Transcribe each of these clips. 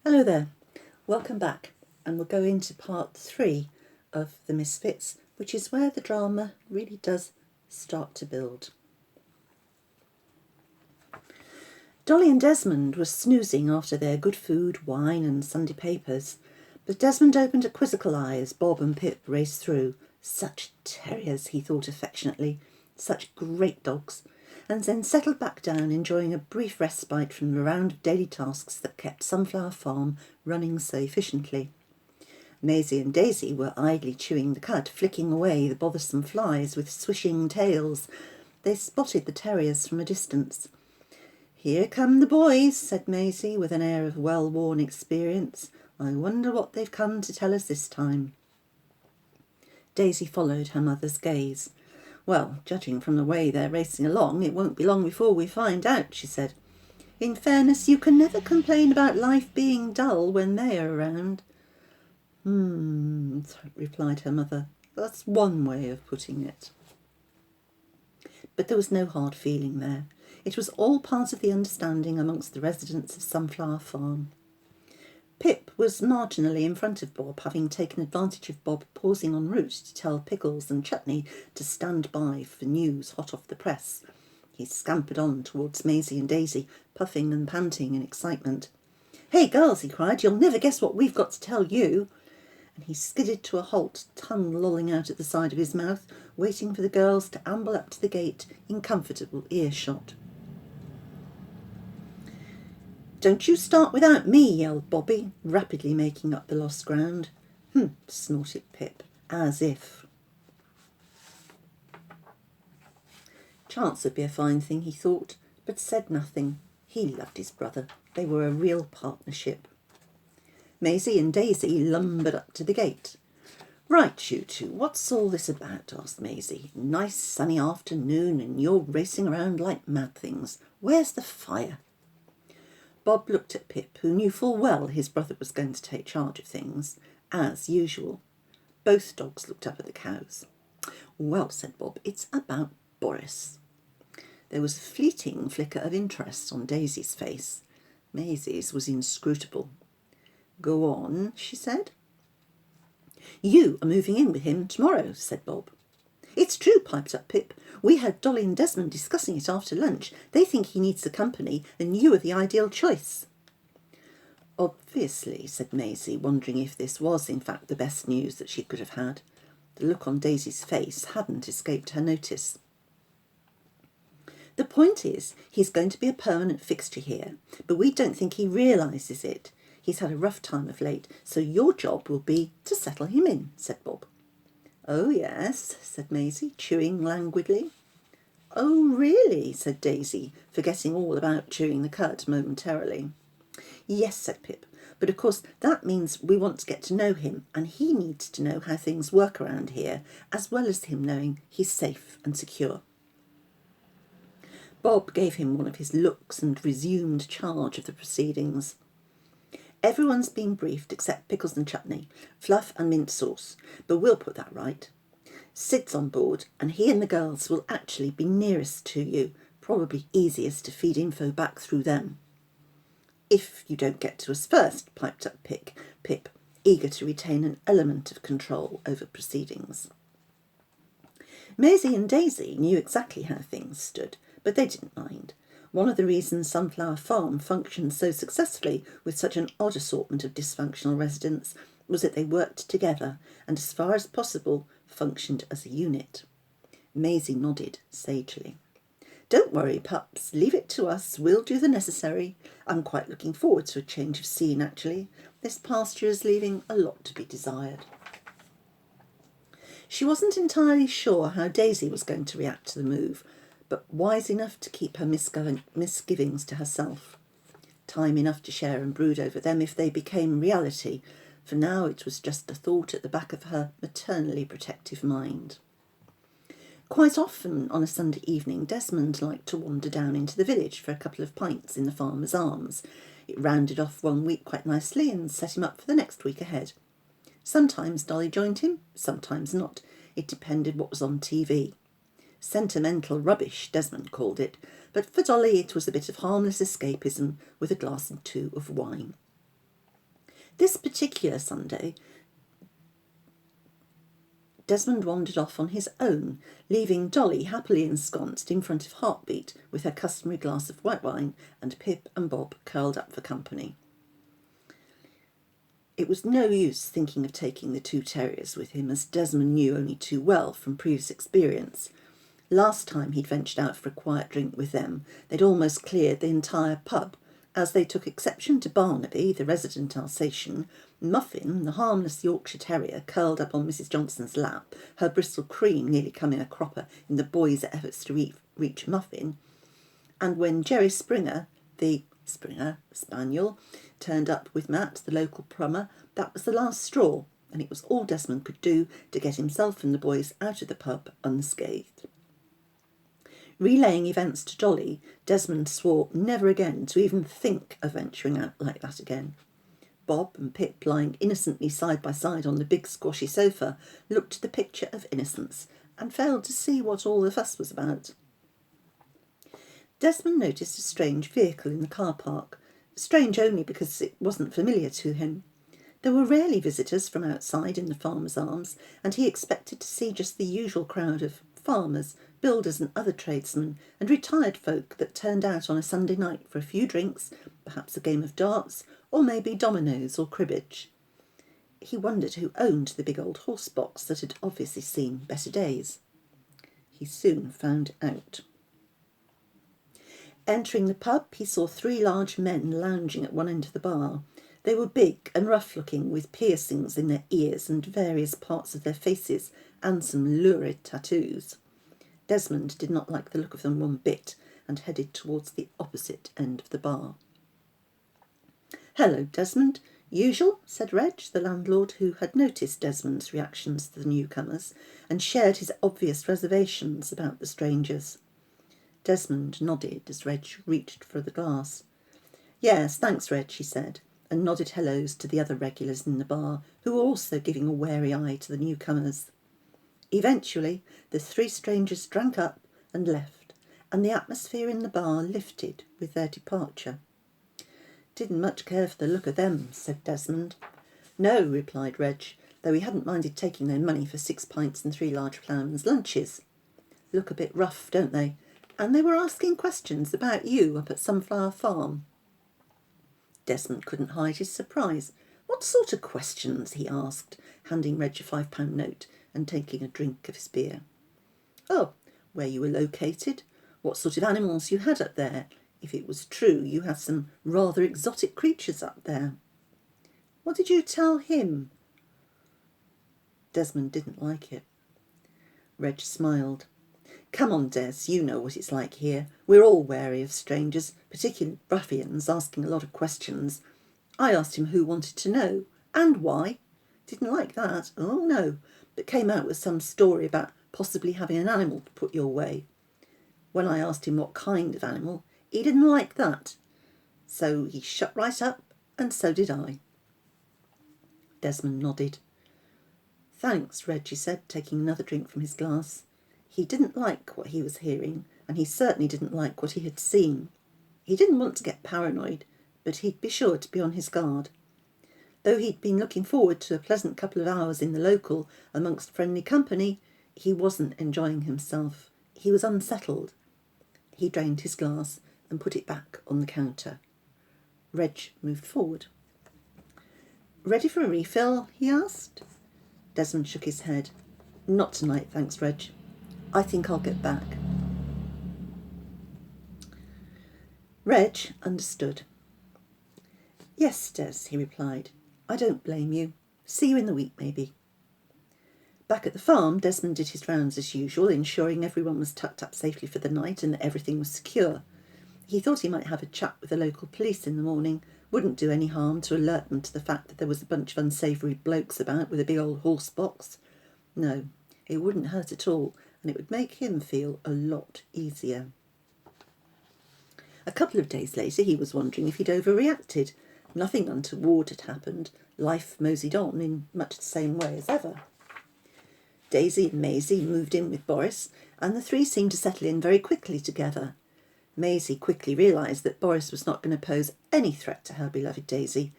Hello there, welcome back, and we'll go into part 3 of The Misfits, which is where the drama really does start to build. Dolly and Desmond were snoozing after their good food, wine and Sunday papers, but Desmond opened a quizzical eye as Bob and Pip raced through. Such terriers, he thought affectionately, such great dogs, and then settled back down, enjoying a brief respite from the round of daily tasks that kept Sunflower Farm running so efficiently. Maisie and Daisy were idly chewing the cud, flicking away the bothersome flies with swishing tails. They spotted the terriers from a distance. "Here come the boys," said Maisie, with an air of well-worn experience. "I wonder what they've come to tell us this time." Daisy followed her mother's gaze. "Well, judging from the way they're racing along, it won't be long before we find out," she said. "In fairness, you can never complain about life being dull when they are around." Replied her mother. "That's one way of putting it." But there was no hard feeling there. It was all part of the understanding amongst the residents of Sunflower Farm. Pip was marginally in front of Bob, having taken advantage of Bob pausing en route to tell Pickles and Chutney to stand by for news hot off the press. He scampered on towards Maisie and Daisy, puffing and panting in excitement. "Hey, girls," he cried, "you'll never guess what we've got to tell you." And he skidded to a halt, tongue lolling out at the side of his mouth, waiting for the girls to amble up to the gate in comfortable earshot. "Don't you start without me," yelled Bobby, rapidly making up the lost ground. Snorted Pip, as if. Chance would be a fine thing, he thought, but said nothing. He loved his brother. They were a real partnership. Maisie and Daisy lumbered up to the gate. "Right, you two, what's all this about?" asked Maisie. "Nice sunny afternoon and you're racing around like mad things. Where's the fire?" Bob looked at Pip, who knew full well his brother was going to take charge of things, as usual. Both dogs looked up at the cows. "Well," said Bob, "it's about Boris." There was a fleeting flicker of interest on Daisy's face. Maisie's was inscrutable. "Go on," she said. "You are moving in with him tomorrow," said Bob. "It's true," piped up Pip. "We heard Dolly and Desmond discussing it after lunch. They think he needs the company, and you are the ideal choice." "Obviously," said Maisie, wondering if this was in fact the best news that she could have had. The look on Daisy's face hadn't escaped her notice. "The point is, he's going to be a permanent fixture here, but we don't think he realises it. He's had a rough time of late, so your job will be to settle him in," said Bob. "Oh, yes," said Maisie, chewing languidly. "Oh, really?" said Daisy, forgetting all about chewing the cud momentarily. "Yes," said Pip, "but of course that means we want to get to know him, and he needs to know how things work around here, as well as him knowing he's safe and secure." Bob gave him one of his looks and resumed charge of the proceedings. "Everyone's been briefed except Pickles and Chutney, Fluff and Mint Sauce, but we'll put that right. Sid's on board, and he and the girls will actually be nearest to you, probably easiest to feed info back through them." "If you don't get to us first," piped up Pip, eager to retain an element of control over proceedings. Maisie and Daisy knew exactly how things stood, but they didn't mind. One of the reasons Sunflower Farm functioned so successfully with such an odd assortment of dysfunctional residents was that they worked together and, as far as possible, functioned as a unit. Maisie nodded sagely. "Don't worry, pups. Leave it to us. We'll do the necessary. I'm quite looking forward to a change of scene, actually. This pasture is leaving a lot to be desired." She wasn't entirely sure how Daisy was going to react to the move, but wise enough to keep her misgivings to herself. Time enough to share and brood over them if they became reality. For now it was just a thought at the back of her maternally protective mind. Quite often on a Sunday evening, Desmond liked to wander down into the village for a couple of pints in the Farmer's Arms. It rounded off one week quite nicely and set him up for the next week ahead. Sometimes Dolly joined him, sometimes not. It depended what was on TV. Sentimental rubbish, Desmond called it, but for Dolly it was a bit of harmless escapism with a glass or two of wine. This particular Sunday, Desmond wandered off on his own, leaving Dolly happily ensconced in front of Heartbeat with her customary glass of white wine and Pip and Bob curled up for company. It was no use thinking of taking the two terriers with him, as Desmond knew only too well from previous experience. Last time he'd ventured out for a quiet drink with them, they'd almost cleared the entire pub, as they took exception to Barnaby, the resident Alsatian, Muffin, the harmless Yorkshire Terrier, curled up on Mrs. Johnson's lap, her Bristol cream nearly coming a cropper in the boys' efforts to reach Muffin, and when Jerry Springer, the Springer Spaniel, turned up with Matt, the local plumber, that was the last straw, and it was all Desmond could do to get himself and the boys out of the pub unscathed. Relaying events to Dolly, Desmond swore never again to even think of venturing out like that again. Bob and Pip, lying innocently side by side on the big squashy sofa, looked the picture of innocence and failed to see what all the fuss was about. Desmond noticed a strange vehicle in the car park, strange only because it wasn't familiar to him. There were rarely visitors from outside in the Farmers' Arms, and he expected to see just the usual crowd of farmers, builders and other tradesmen, and retired folk that turned out on a Sunday night for a few drinks, perhaps a game of darts, or maybe dominoes or cribbage. He wondered who owned the big old horse box that had obviously seen better days. He soon found out. Entering the pub, he saw three large men lounging at one end of the bar. They were big and rough-looking, with piercings in their ears and various parts of their faces, and some lurid tattoos. Desmond did not like the look of them one bit, and headed towards the opposite end of the bar. "Hello, Desmond. Usual?" said Reg, the landlord, who had noticed Desmond's reactions to the newcomers, and shared his obvious reservations about the strangers. Desmond nodded as Reg reached for the glass. "Yes, thanks, Reg," he said, and nodded hellos to the other regulars in the bar, who were also giving a wary eye to the newcomers. Eventually, the three strangers drank up and left, and the atmosphere in the bar lifted with their departure. "Didn't much care for the look of them," said Desmond. "No," replied Reg, though he hadn't minded taking their money for 6 pints and 3 large ploughmen's lunches. "Look a bit rough, don't they? And they were asking questions about you up at Sunflower Farm." Desmond couldn't hide his surprise. "What sort of questions?" he asked, handing Reg a £5 note and taking a drink of his beer. "Oh, where you were located, what sort of animals you had up there, if it was true you had some rather exotic creatures up there." "What did you tell him?" Desmond didn't like it. Reg smiled. "Come on, Des, you know what it's like here. We're all wary of strangers, particularly ruffians asking a lot of questions. I asked him who wanted to know, and why. Didn't like that, oh no, but came out with some story about possibly having an animal to put your way. When I asked him what kind of animal, he didn't like that. So he shut right up, and so did I." Desmond nodded. "Thanks, Reggie said, taking another drink from his glass. He didn't like what he was hearing, and he certainly didn't like what he had seen. He didn't want to get paranoid, but he'd be sure to be on his guard. Though he'd been looking forward to a pleasant couple of hours in the local amongst friendly company, he wasn't enjoying himself. He was unsettled. He drained his glass and put it back on the counter. Reg moved forward. "Ready for a refill?" he asked. Desmond shook his head. "Not tonight, thanks, Reg. I think I'll get back." Reg understood. "Yes, Des," he replied. "I don't blame you. See you in the week, maybe." Back at the farm, Desmond did his rounds as usual, ensuring everyone was tucked up safely for the night and that everything was secure. He thought he might have a chat with the local police in the morning. Wouldn't do any harm to alert them to the fact that there was a bunch of unsavoury blokes about with a big old horse box. No, it wouldn't hurt at all, and it would make him feel a lot easier. A couple of days later he was wondering if he'd overreacted. Nothing untoward had happened. Life moseyed on in much the same way as ever. Daisy and Maisie moved in with Boris, and the three seemed to settle in very quickly together. Maisie quickly realised that Boris was not going to pose any threat to her beloved Daisy,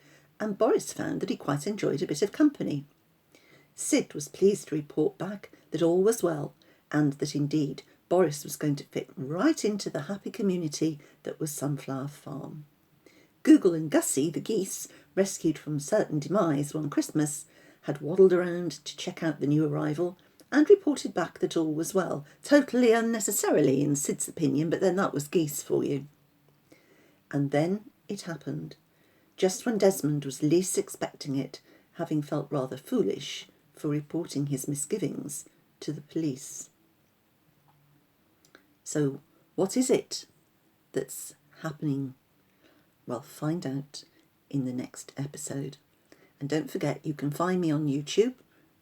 and Boris found that he quite enjoyed a bit of company. Sid was pleased to report back that all was well, and that indeed Boris was going to fit right into the happy community that was Sunflower Farm. Google and Gussie, the geese, rescued from certain demise one Christmas, had waddled around to check out the new arrival and reported back that all was well, totally unnecessarily in Sid's opinion, but then that was geese for you. And then it happened, just when Desmond was least expecting it, having felt rather foolish for reporting his misgivings to the police. So, what is it that's happening? Well, find out in the next episode. And don't forget, you can find me on YouTube,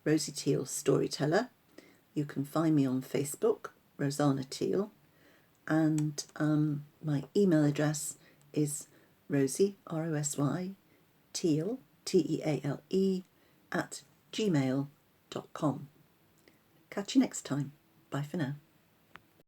Rosie Teal Storyteller. You can find me on Facebook, Rosanna Teal. And my email address is Rosie, R-O-S-Y, Teal, T-E-A-L-E, @gmail.com. Catch you next time. Bye for now.